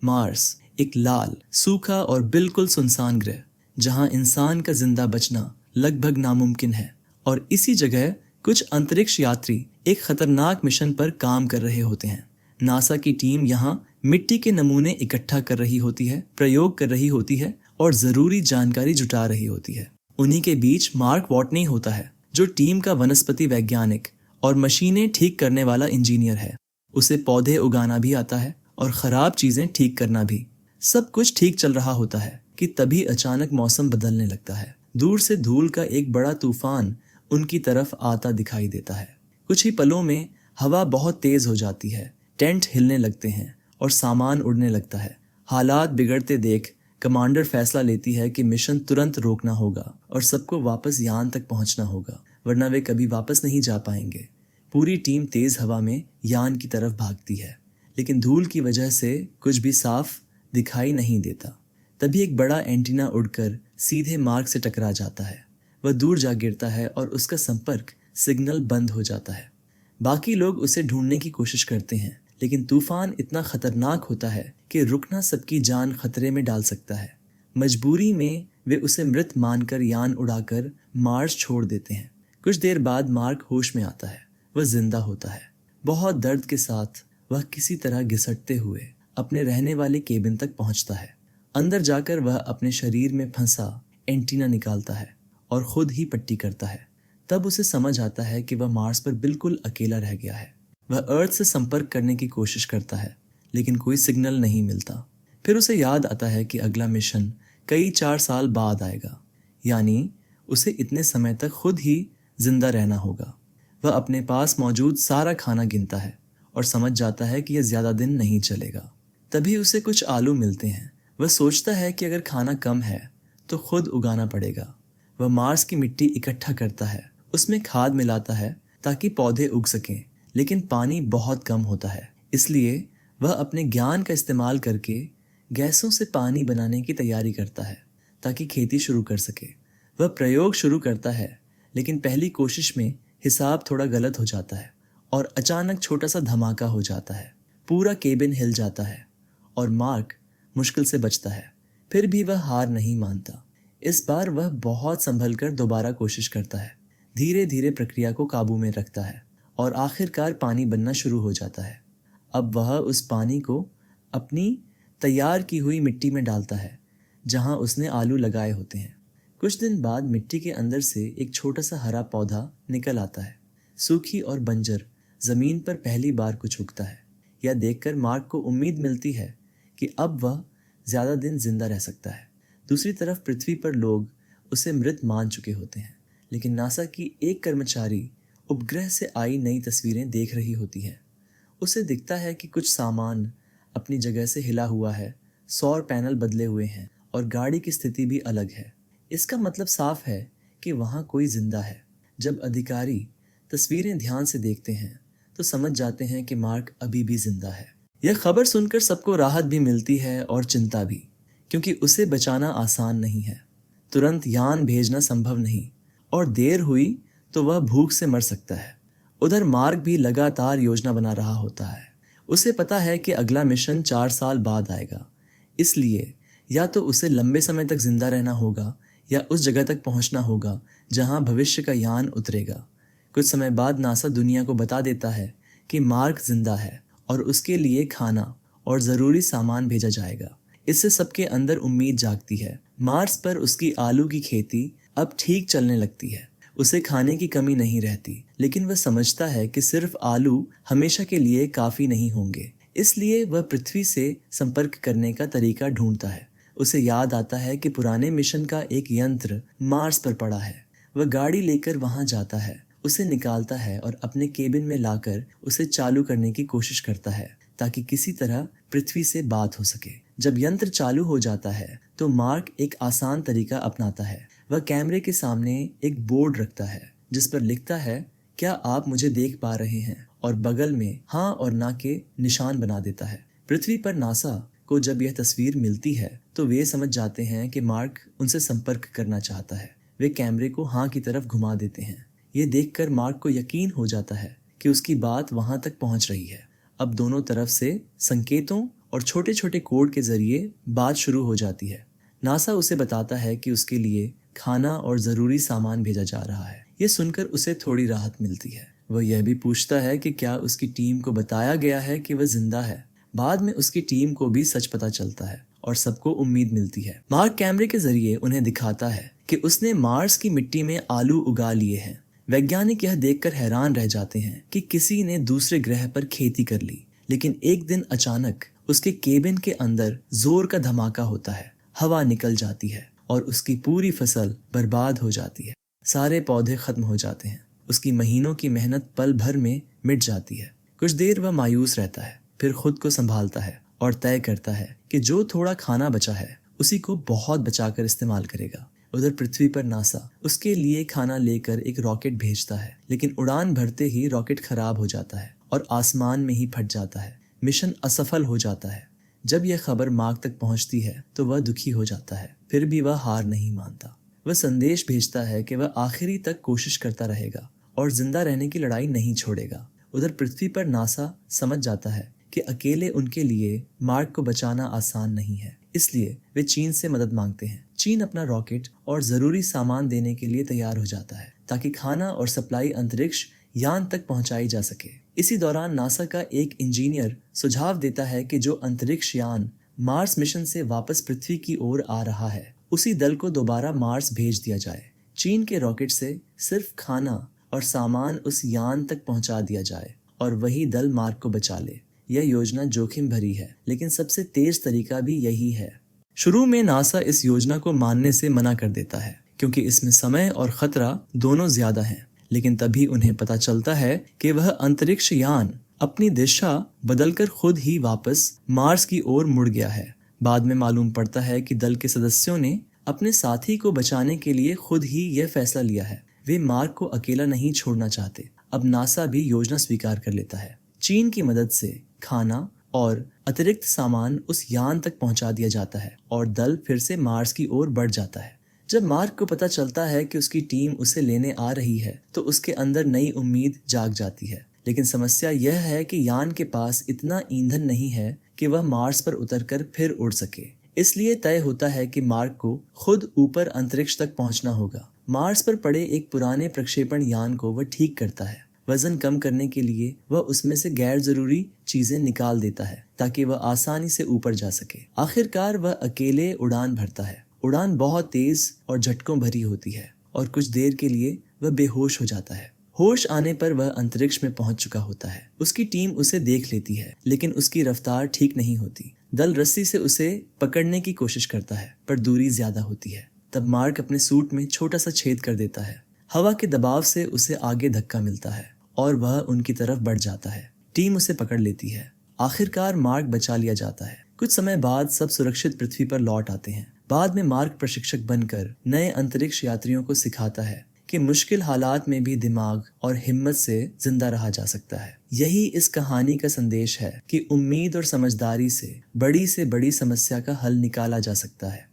Mars एक लाल, सूखा और बिल्कुल सुनसान ग्रह जहां इंसान का जिंदा बचना लगभग नामुमकिन है। और इसी जगह कुछ अंतरिक्ष यात्री एक खतरनाक मिशन पर काम कर रहे होते हैं। नासा की टीम यहाँ मिट्टी के नमूने इकट्ठा कर रही होती है, प्रयोग कर रही होती है और जरूरी जानकारी जुटा रही होती है। उन्हीं के बीच मार्क वॉटनी होता है, जो टीम का वनस्पति वैज्ञानिक और मशीनें ठीक करने वाला इंजीनियर है। उसे पौधे उगाना भी आता है और खराब चीजें ठीक करना भी। सब कुछ ठीक चल रहा होता है कि तभी अचानक मौसम बदलने लगता है। दूर से धूल का एक बड़ा तूफान उनकी तरफ आता दिखाई देता है। कुछ ही पलों में हवा बहुत तेज हो जाती है, टेंट हिलने लगते हैं और सामान उड़ने लगता है। हालात बिगड़ते देख कमांडर फैसला लेती है कि मिशन तुरंत रोकना होगा और सबको वापस यान तक पहुंचना होगा, वरना वे कभी वापस नहीं जा पाएंगे। पूरी टीम तेज हवा में यान की तरफ भागती है, लेकिन धूल की वजह से कुछ भी साफ दिखाई नहीं देता। तभी एक बड़ा एंटीना उड़कर सीधे मार्क से टकरा जाता है। वह दूर जा गिरता है और उसका संपर्क सिग्नल बंद हो जाता है। बाकी लोग उसे ढूंढने की कोशिश करते हैं, लेकिन तूफान इतना खतरनाक होता है कि रुकना सबकी जान खतरे में डाल सकता है। मजबूरी में वे उसे मृत मानकर यान उड़ाकर मार्स छोड़ देते हैं। कुछ देर बाद मार्क होश में आता है। वह जिंदा होता है। बहुत दर्द के साथ वह किसी तरह घिसटते हुए अपने रहने वाले केबिन तक पहुंचता है। अंदर जाकर वह अपने शरीर में फंसा एंटीना निकालता है और खुद ही पट्टी करता है। तब उसे समझ आता है कि वह मार्स पर बिल्कुल अकेला रह गया है। वह अर्थ से संपर्क करने की कोशिश करता है, लेकिन कोई सिग्नल नहीं मिलता। फिर उसे याद आता है कि अगला मिशन कई 4 साल बाद आएगा, यानी उसे इतने समय तक खुद ही जिंदा रहना होगा। वह अपने पास मौजूद सारा खाना गिनता है और समझ जाता है कि यह ज्यादा दिन नहीं चलेगा। तभी उसे कुछ आलू मिलते हैं। वह सोचता है कि अगर खाना कम है तो खुद उगाना पड़ेगा। वह मार्स की मिट्टी इकट्ठा करता है, उसमें खाद मिलाता है ताकि पौधे उग सकें, लेकिन पानी बहुत कम होता है। इसलिए वह अपने ज्ञान का इस्तेमाल करके गैसों से पानी बनाने की तैयारी करता है ताकि खेती शुरू कर सके। वह प्रयोग शुरू करता है, लेकिन पहली कोशिश में हिसाब थोड़ा गलत हो जाता है और अचानक छोटा सा धमाका हो जाता है। पूरा केबिन हिल जाता है और मार्क मुश्किल से बचता है। फिर भी वह हार नहीं मानता। इस बार वह बहुत संभल कर दोबारा कोशिश करता है, धीरे धीरे प्रक्रिया को काबू में रखता है और आखिरकार पानी बनना शुरू हो जाता है। अब वह उस पानी को अपनी तैयार की हुई मिट्टी में डालता है जहां उसने आलू लगाए होते हैं। कुछ दिन बाद मिट्टी के अंदर से एक छोटा सा हरा पौधा निकल आता है। सूखी और बंजर जमीन पर पहली बार कुछ उगता है। यह देखकर मार्क को उम्मीद मिलती है कि अब वह ज्यादा दिन जिंदा रह सकता है। दूसरी तरफ पृथ्वी पर लोग उसे मृत मान चुके होते हैं, लेकिन नासा की एक कर्मचारी उपग्रह से आई नई तस्वीरें देख रही होती है। उसे दिखता है कि कुछ सामान अपनी जगह से हिला हुआ है, सौर पैनल बदले हुए हैं और गाड़ी की स्थिति भी अलग है। इसका मतलब साफ है कि वहाँ कोई जिंदा है। जब अधिकारी तस्वीरें ध्यान से देखते हैं तो समझ जाते हैं कि मार्क अभी भी जिंदा है। यह खबर सुनकर सबको राहत भी मिलती है और चिंता भी, क्योंकि उसे बचाना आसान नहीं है। तुरंत यान भेजना संभव नहीं और देर हुई तो वह भूख से मर सकता है। उधर मार्क भी लगातार योजना बना रहा होता है। उसे पता है कि अगला मिशन 4 साल बाद आएगा, इसलिए या तो उसे लंबे समय तक जिंदा रहना होगा या उस जगह तक पहुंचना होगा जहां भविष्य का यान उतरेगा। कुछ समय बाद नासा दुनिया को बता देता है कि मार्क जिंदा है और उसके लिए खाना और ज़रूरी सामान भेजा जाएगा। इससे सबके अंदर उम्मीद जागती है। मार्स पर उसकी आलू की खेती अब ठीक चलने लगती है। उसे खाने की कमी नहीं रहती, लेकिन वह समझता है कि सिर्फ आलू हमेशा के लिए काफ़ी नहीं होंगे। इसलिए वह पृथ्वी से संपर्क करने का तरीका ढूंढता है। उसे याद आता है कि पुराने मिशन का एक यंत्र मार्स पर पड़ा है। वह गाड़ी लेकर वहां जाता है, उसे निकालता है और अपने केबिन में लाकर उसे चालू करने की कोशिश करता है ताकि किसी तरह पृथ्वी से बात हो सके। जब यंत्र चालू हो जाता है तो मार्क एक आसान तरीका अपनाता है। वह कैमरे के सामने एक बोर्ड रखता है जिस पर लिखता है, क्या आप मुझे देख पा रहे हैं, और बगल में हाँ और ना के निशान बना देता है। पृथ्वी पर नासा को जब यह तस्वीर मिलती है तो वे समझ जाते हैं कि मार्क उनसे संपर्क करना चाहता है। वे कैमरे को हाँ की तरफ घुमा देते हैं। ये देखकर मार्क को यकीन हो जाता है कि उसकी बात वहां तक पहुंच रही है। अब दोनों तरफ से संकेतों और छोटे छोटे कोड के जरिए बात शुरू हो जाती है। नासा उसे बताता है कि उसके लिए खाना और ज़रूरी सामान भेजा जा रहा है। ये सुनकर उसे थोड़ी राहत मिलती है। वह यह भी पूछता है कि क्या उसकी टीम को बताया गया है कि वह जिंदा है। बाद में उसकी टीम को भी सच पता चलता है और सबको उम्मीद मिलती है। मार्क कैमरे के जरिए उन्हें दिखाता है कि उसने मार्स की मिट्टी में आलू उगा लिए हैं। वैज्ञानिक यह देखकर हैरान रह जाते हैं कि किसी ने दूसरे ग्रह पर खेती कर ली। लेकिन एक दिन अचानक उसके केबिन के अंदर जोर का धमाका होता है। हवा निकल जाती है और उसकी पूरी फसल बर्बाद हो जाती है। सारे पौधे खत्म हो जाते हैं। उसकी महीनों की मेहनत पल भर में मिट जाती है। कुछ देर वह मायूस रहता है, फिर खुद को संभालता है और तय करता है कि जो थोड़ा खाना बचा है उसी को बहुत बचाकर इस्तेमाल करेगा। उधर पृथ्वी पर नासा उसके लिए खाना लेकर एक रॉकेट भेजता है, लेकिन उड़ान भरते ही रॉकेट खराब हो जाता है और आसमान में ही फट जाता है। मिशन असफल हो जाता है। जब यह खबर मार्क तक पहुंचती है तो वह दुखी हो जाता है, फिर भी वह हार नहीं मानता। वह संदेश भेजता है कि वह आखिरी तक कोशिश करता रहेगा और जिंदा रहने की लड़ाई नहीं छोड़ेगा। उधर पृथ्वी पर नासा समझ जाता है कि अकेले उनके लिए मार्क को बचाना आसान नहीं है, इसलिए वे चीन से मदद मांगते हैं। चीन अपना रॉकेट और जरूरी सामान देने के लिए तैयार हो जाता है ताकि खाना और सप्लाई अंतरिक्ष यान तक पहुंचाई जा सके। इसी दौरान नासा का एक इंजीनियर सुझाव देता है कि जो अंतरिक्ष यान मार्स मिशन से वापस पृथ्वी की ओर आ रहा है, उसी दल को दोबारा मार्स भेज दिया जाए। चीन के रॉकेट से सिर्फ खाना और सामान उस यान तक पहुंचा दिया जाए और वही दल मार्क को बचा ले। यह योजना जोखिम भरी है, लेकिन सबसे तेज तरीका भी यही है। शुरू में नासा इस योजना को मानने से मना कर देता है क्योंकि इसमें समय और खतरा दोनों ज्यादा हैं। लेकिन तभी उन्हें पता चलता है कि वह अंतरिक्ष यान अपनी दिशा बदलकर खुद ही वापस मार्स की ओर मुड़ गया है। बाद में मालूम पड़ता है कि दल के सदस्यों ने अपने साथी को बचाने के लिए खुद ही यह फैसला लिया है। वे मार्क को अकेला नहीं छोड़ना चाहते। अब नासा भी योजना स्वीकार कर लेता है। चीन की मदद से खाना और अतिरिक्त सामान उस यान तक पहुंचा दिया जाता है और दल फिर से मार्स की ओर बढ़ जाता है। जब मार्क को पता चलता है कि उसकी टीम उसे लेने आ रही है तो उसके अंदर नई उम्मीद जाग जाती है। लेकिन समस्या यह है कि यान के पास इतना ईंधन नहीं है कि वह मार्स पर उतरकर फिर उड़ सके। इसलिए तय होता है कि मार्क को खुद ऊपर अंतरिक्ष तक पहुंचना होगा। मार्स पर पड़े एक पुराने प्रक्षेपण यान को वह ठीक करता है। वजन कम करने के लिए वह उसमें से गैर जरूरी चीजें निकाल देता है ताकि वह आसानी से ऊपर जा सके। आखिरकार वह अकेले उड़ान भरता है। उड़ान बहुत तेज और झटकों भरी होती है और कुछ देर के लिए वह बेहोश हो जाता है। होश आने पर वह अंतरिक्ष में पहुंच चुका होता है। उसकी टीम उसे देख लेती है, लेकिन उसकी रफ्तार ठीक नहीं होती। दल रस्सी से उसे पकड़ने की कोशिश करता है, पर दूरी ज्यादा होती है। तब मार्क अपने सूट में छोटा सा छेद कर देता है। हवा के दबाव से उसे आगे धक्का मिलता है और वह उनकी तरफ बढ़ जाता है। टीम उसे पकड़ लेती है। आखिरकार मार्क बचा लिया जाता है। कुछ समय बाद सब सुरक्षित पृथ्वी पर लौट आते हैं। बाद में मार्क प्रशिक्षक बनकर नए अंतरिक्ष यात्रियों को सिखाता है कि मुश्किल हालात में भी दिमाग और हिम्मत से जिंदा रहा जा सकता है। यही इस कहानी का संदेश है कि उम्मीद और समझदारी से बड़ी समस्या का हल निकाला जा सकता है।